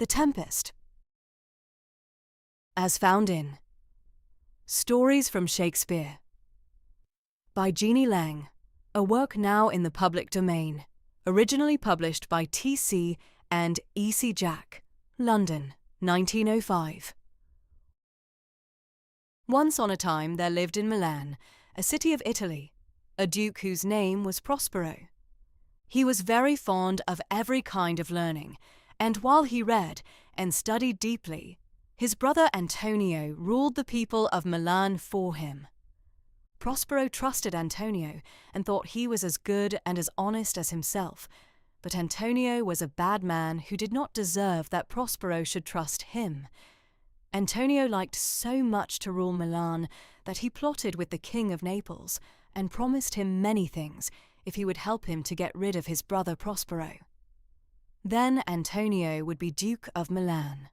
The Tempest. As found in Stories from Shakespeare by Jeanie Lang, a work now in the public domain, originally published by T.C. and E.C. Jack, London, 1905. Once on a time there lived in Milan, a city of Italy, a duke whose name was Prospero. He was very fond of every kind of learning, and while he read and studied deeply, his brother Antonio ruled the people of Milan for him. Prospero trusted Antonio and thought he was as good and as honest as himself, but Antonio was a bad man who did not deserve that Prospero should trust him. Antonio liked so much to rule Milan that he plotted with the King of Naples and promised him many things if he would help him to get rid of his brother Prospero. Then Antonio would be Duke of Milan.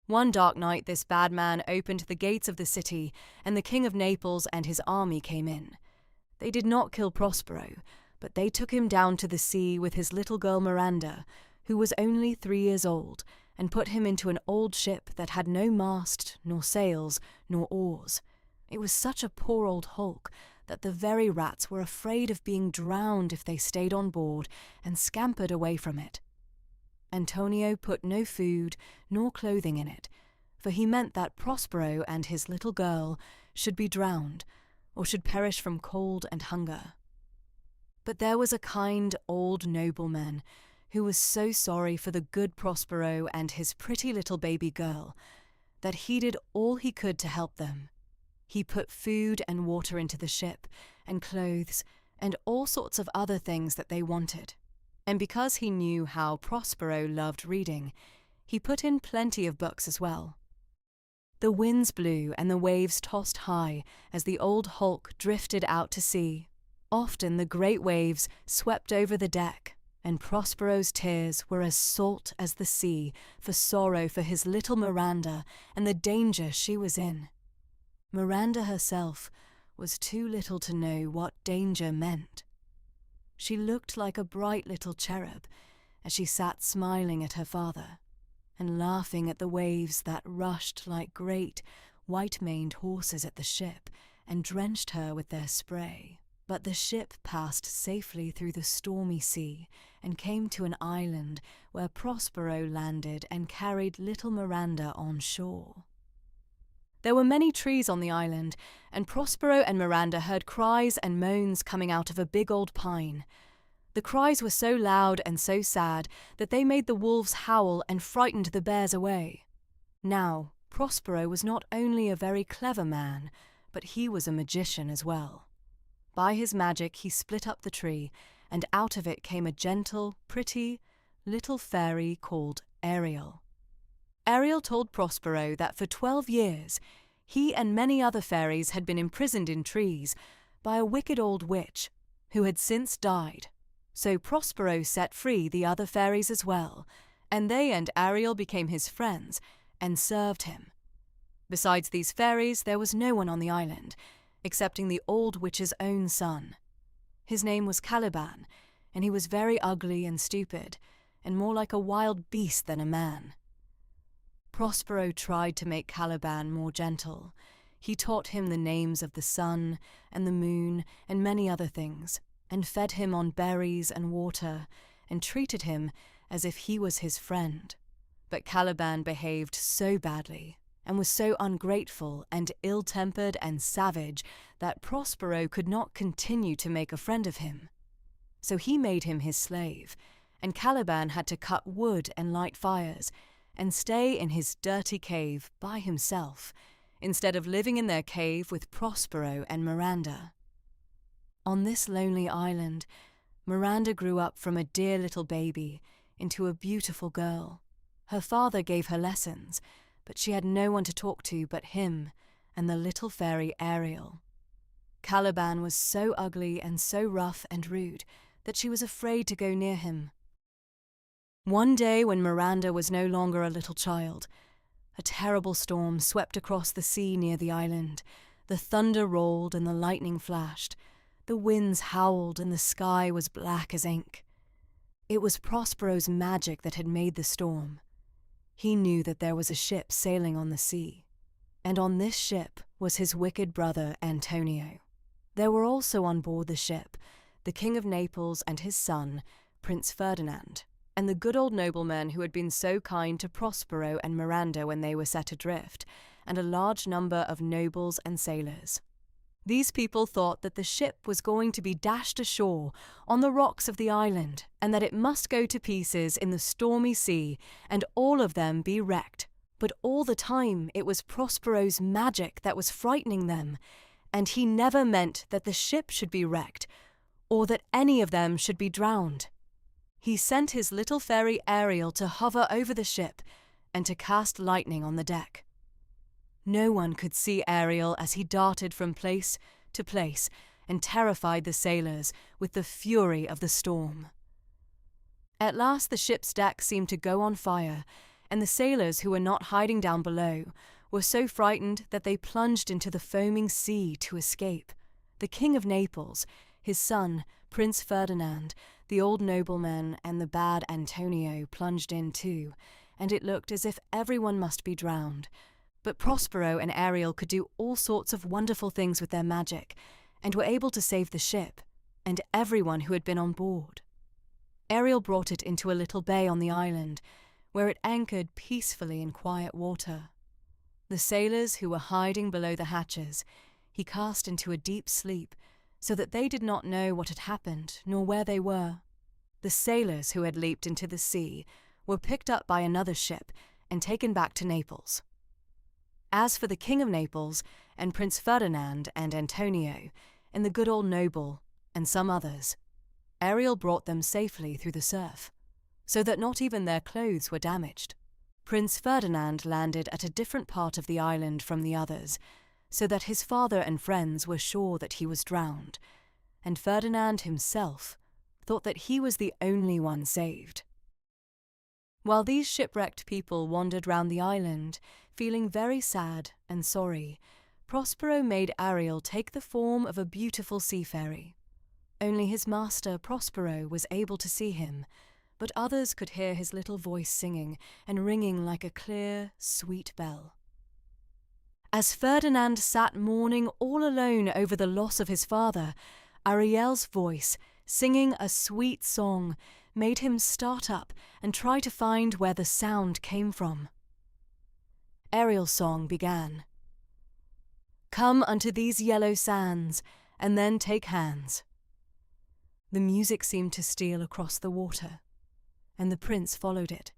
One dark night this bad man opened the gates of the city, and the King of Naples and his army came in. They did not kill Prospero, but they took him down to the sea with his little girl Miranda, who was only 3 years old, and put him into an old ship that had no mast, nor sails, nor oars. It was such a poor old hulk that the very rats were afraid of being drowned if they stayed on board and scampered away from it. Antonio put no food nor clothing in it, for he meant that Prospero and his little girl should be drowned, or should perish from cold and hunger. But there was a kind old nobleman who was so sorry for the good Prospero and his pretty little baby girl that he did all he could to help them. He put food and water into the ship, and clothes, and all sorts of other things that they wanted. And because he knew how Prospero loved reading, he put in plenty of books as well. The winds blew and the waves tossed high as the old hulk drifted out to sea. Often the great waves swept over the deck, and Prospero's tears were as salt as the sea for sorrow for his little Miranda and the danger she was in. Miranda herself was too little to know what danger meant. She looked like a bright little cherub as she sat smiling at her father and laughing at the waves that rushed like great white-maned horses at the ship and drenched her with their spray. But the ship passed safely through the stormy sea and came to an island where Prospero landed and carried little Miranda on shore. There were many trees on the island, and Prospero and Miranda heard cries and moans coming out of a big old pine. The cries were so loud and so sad that they made the wolves howl and frightened the bears away. Now, Prospero was not only a very clever man, but he was a magician as well. By his magic he split up the tree, and out of it came a gentle, pretty, little fairy called Ariel. Ariel told Prospero that for 12 years he and many other fairies had been imprisoned in trees by a wicked old witch who had since died. So Prospero set free the other fairies as well, and they and Ariel became his friends and served him. Besides these fairies, there was no one on the island, excepting the old witch's own son. His name was Caliban, and he was very ugly and stupid, and more like a wild beast than a man. Prospero tried to make Caliban more gentle. He taught him the names of the sun and the moon and many other things, and fed him on berries and water, and treated him as if he was his friend. But Caliban behaved so badly, and was so ungrateful and ill-tempered and savage that Prospero could not continue to make a friend of him. So he made him his slave, and Caliban had to cut wood and light fires, and stay in his dirty cave by himself, instead of living in their cave with Prospero and Miranda. On this lonely island, Miranda grew up from a dear little baby into a beautiful girl. Her father gave her lessons, but she had no one to talk to but him and the little fairy Ariel. Caliban was so ugly and so rough and rude that she was afraid to go near him. One day when Miranda was no longer a little child, a terrible storm swept across the sea near the island. The thunder rolled and the lightning flashed. The winds howled and the sky was black as ink. It was Prospero's magic that had made the storm. He knew that there was a ship sailing on the sea, and on this ship was his wicked brother Antonio. There were also on board the ship the King of Naples and his son, Prince Ferdinand, and the good old nobleman who had been so kind to Prospero and Miranda when they were set adrift, and a large number of nobles and sailors. These people thought that the ship was going to be dashed ashore on the rocks of the island, and that it must go to pieces in the stormy sea and all of them be wrecked. But all the time it was Prospero's magic that was frightening them, and he never meant that the ship should be wrecked, or that any of them should be drowned. He sent his little fairy Ariel to hover over the ship and to cast lightning on the deck. No one could see Ariel as he darted from place to place and terrified the sailors with the fury of the storm. At last the ship's deck seemed to go on fire, and the sailors who were not hiding down below were so frightened that they plunged into the foaming sea to escape. The King of Naples, his son, Prince Ferdinand, the old nobleman, and the bad Antonio plunged in too, and it looked as if everyone must be drowned. But Prospero and Ariel could do all sorts of wonderful things with their magic, and were able to save the ship, and everyone who had been on board. Ariel brought it into a little bay on the island, where it anchored peacefully in quiet water. The sailors who were hiding below the hatches, he cast into a deep sleep, so that they did not know what had happened, nor where they were. The sailors who had leaped into the sea were picked up by another ship and taken back to Naples. As for the King of Naples, and Prince Ferdinand and Antonio, and the good old noble, and some others, Ariel brought them safely through the surf, so that not even their clothes were damaged. Prince Ferdinand landed at a different part of the island from the others, so that his father and friends were sure that he was drowned, and Ferdinand himself thought that he was the only one saved. While these shipwrecked people wandered round the island, feeling very sad and sorry, Prospero made Ariel take the form of a beautiful sea fairy. Only his master Prospero was able to see him, but others could hear his little voice singing and ringing like a clear, sweet bell. As Ferdinand sat mourning all alone over the loss of his father, Ariel's voice, singing a sweet song, made him start up and try to find where the sound came from. Ariel's song began. "Come unto these yellow sands, and then take hands." The music seemed to steal across the water, and the prince followed it,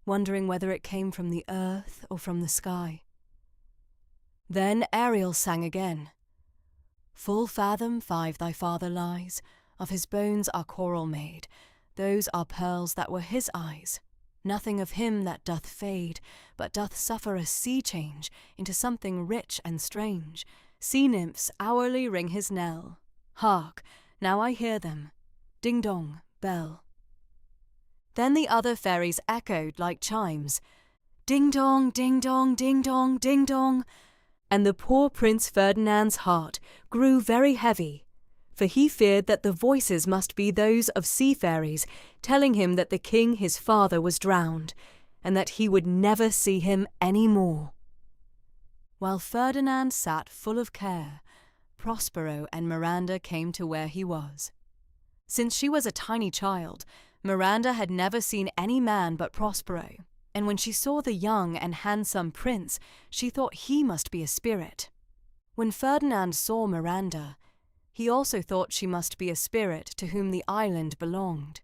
wondering whether it came from the earth or from the sky. Then Ariel sang again. "Full fathom 5 thy father lies, of his bones are coral made, those are pearls that were his eyes. Nothing of him that doth fade, but doth suffer a sea change into something rich and strange. Sea nymphs hourly ring his knell. Hark, now I hear them, ding dong, bell." Then the other fairies echoed like chimes, ding dong, ding dong, ding dong, ding dong. And the poor Prince Ferdinand's heart grew very heavy, for he feared that the voices must be those of sea fairies telling him that the king his father was drowned, and that he would never see him any more. While Ferdinand sat full of care, Prospero and Miranda came to where he was. Since she was a tiny child, Miranda had never seen any man but Prospero, and when she saw the young and handsome prince, she thought he must be a spirit. When Ferdinand saw Miranda, he also thought she must be a spirit to whom the island belonged.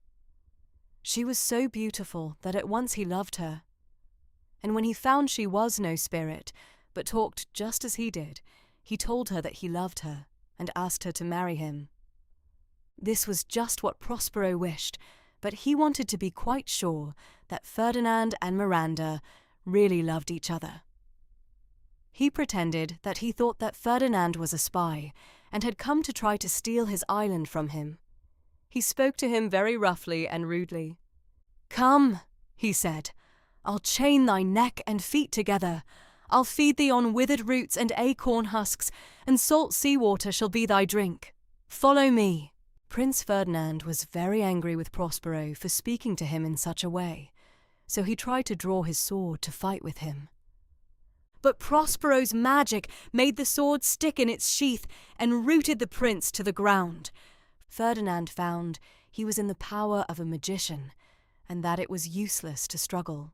She was so beautiful that at once he loved her, and when he found she was no spirit, but talked just as he did, he told her that he loved her and asked her to marry him. This was just what Prospero wished, but he wanted to be quite sure that Ferdinand and Miranda really loved each other. He pretended that he thought that Ferdinand was a spy and had come to try to steal his island from him. He spoke to him very roughly and rudely. "Come," he said, "I'll chain thy neck and feet together. I'll feed thee on withered roots and acorn husks, and salt sea-water shall be thy drink. Follow me." Prince Ferdinand was very angry with Prospero for speaking to him in such a way, so he tried to draw his sword to fight with him. But Prospero's magic made the sword stick in its sheath and rooted the prince to the ground. Ferdinand found he was in the power of a magician, and that it was useless to struggle.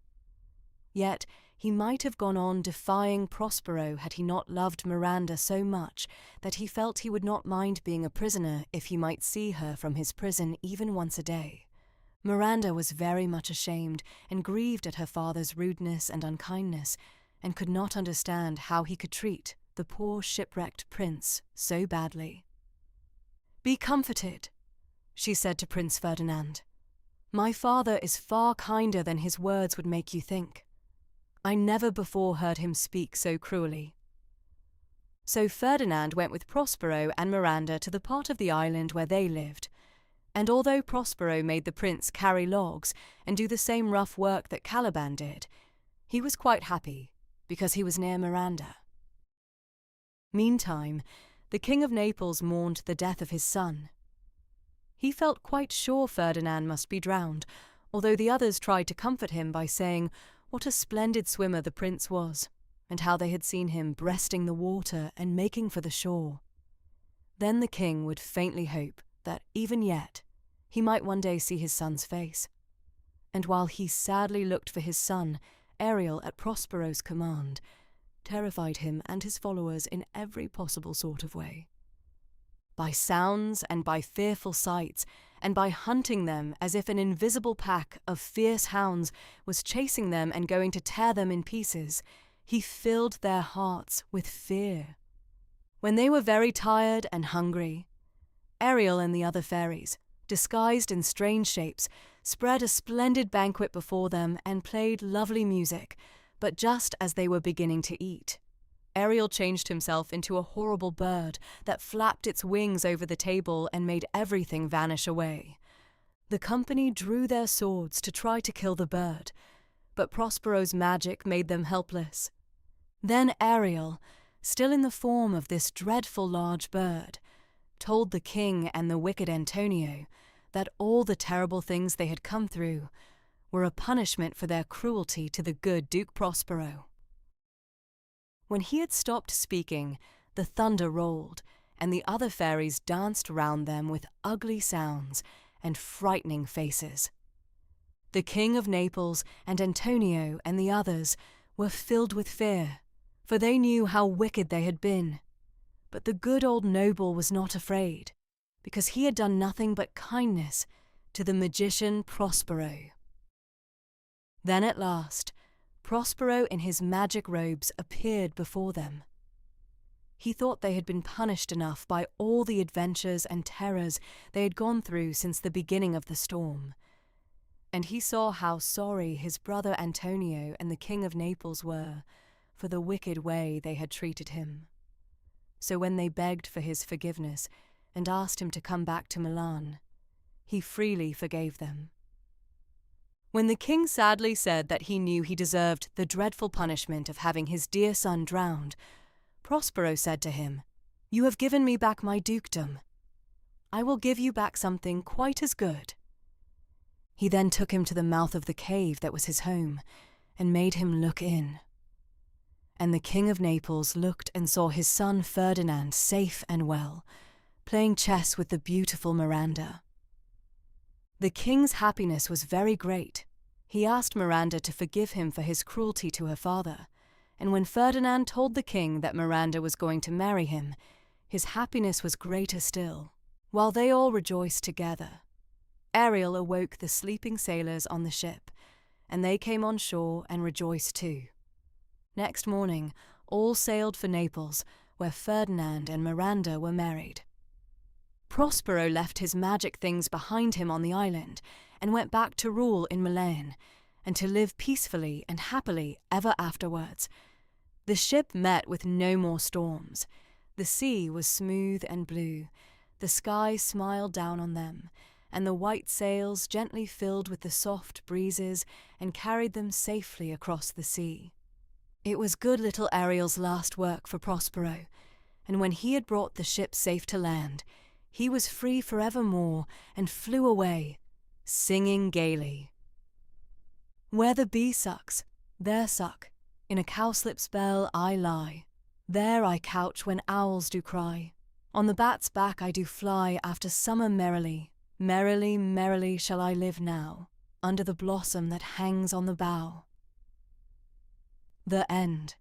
Yet he might have gone on defying Prospero had he not loved Miranda so much that he felt he would not mind being a prisoner if he might see her from his prison even once a day. Miranda was very much ashamed and grieved at her father's rudeness and unkindness, and could not understand how he could treat the poor shipwrecked prince so badly. "Be comforted," she said to Prince Ferdinand. "My father is far kinder than his words would make you think. I never before heard him speak so cruelly." So Ferdinand went with Prospero and Miranda to the part of the island where they lived, and although Prospero made the prince carry logs and do the same rough work that Caliban did, he was quite happy because he was near Miranda. Meantime, the King of Naples mourned the death of his son. He felt quite sure Ferdinand must be drowned, although the others tried to comfort him by saying what a splendid swimmer the prince was, and how they had seen him breasting the water and making for the shore. Then the king would faintly hope that, even yet, he might one day see his son's face. And while he sadly looked for his son, Ariel, at Prospero's command, terrified him and his followers in every possible sort of way. By sounds and by fearful sights, and by hunting them as if an invisible pack of fierce hounds was chasing them and going to tear them in pieces, he filled their hearts with fear. When they were very tired and hungry, Ariel and the other fairies, disguised in strange shapes, spread a splendid banquet before them and played lovely music, but just as they were beginning to eat, Ariel changed himself into a horrible bird that flapped its wings over the table and made everything vanish away. The company drew their swords to try to kill the bird, but Prospero's magic made them helpless. Then Ariel, still in the form of this dreadful large bird, told the king and the wicked Antonio that all the terrible things they had come through were a punishment for their cruelty to the good Duke Prospero. When he had stopped speaking, the thunder rolled, and the other fairies danced round them with ugly sounds and frightening faces. The King of Naples and Antonio and the others were filled with fear, for they knew how wicked they had been. But the good old noble was not afraid, because he had done nothing but kindness to the magician Prospero. Then at last, Prospero in his magic robes appeared before them. He thought they had been punished enough by all the adventures and terrors they had gone through since the beginning of the storm, and he saw how sorry his brother Antonio and the King of Naples were for the wicked way they had treated him. So when they begged for his forgiveness and asked him to come back to Milan, he freely forgave them. When the king sadly said that he knew he deserved the dreadful punishment of having his dear son drowned, Prospero said to him, "You have given me back my dukedom. I will give you back something quite as good." He then took him to the mouth of the cave that was his home and made him look in. And the King of Naples looked and saw his son Ferdinand safe and well, playing chess with the beautiful Miranda. The king's happiness was very great. He asked Miranda to forgive him for his cruelty to her father, and when Ferdinand told the king that Miranda was going to marry him, his happiness was greater still. While they all rejoiced together, Ariel awoke the sleeping sailors on the ship, and they came on shore and rejoiced too. Next morning, all sailed for Naples, where Ferdinand and Miranda were married. Prospero left his magic things behind him on the island and went back to rule in Milan and to live peacefully and happily ever afterwards. The ship met with no more storms. The sea was smooth and blue. The sky smiled down on them, and the white sails gently filled with the soft breezes and carried them safely across the sea. It was good little Ariel's last work for Prospero, and when he had brought the ship safe to land, he was free forevermore and flew away, singing gaily. Where the bee sucks, there suck, in a cowslip's bell I lie. There I couch when owls do cry. On the bat's back I do fly after summer merrily. Merrily, merrily shall I live now, under the blossom that hangs on the bough. The End.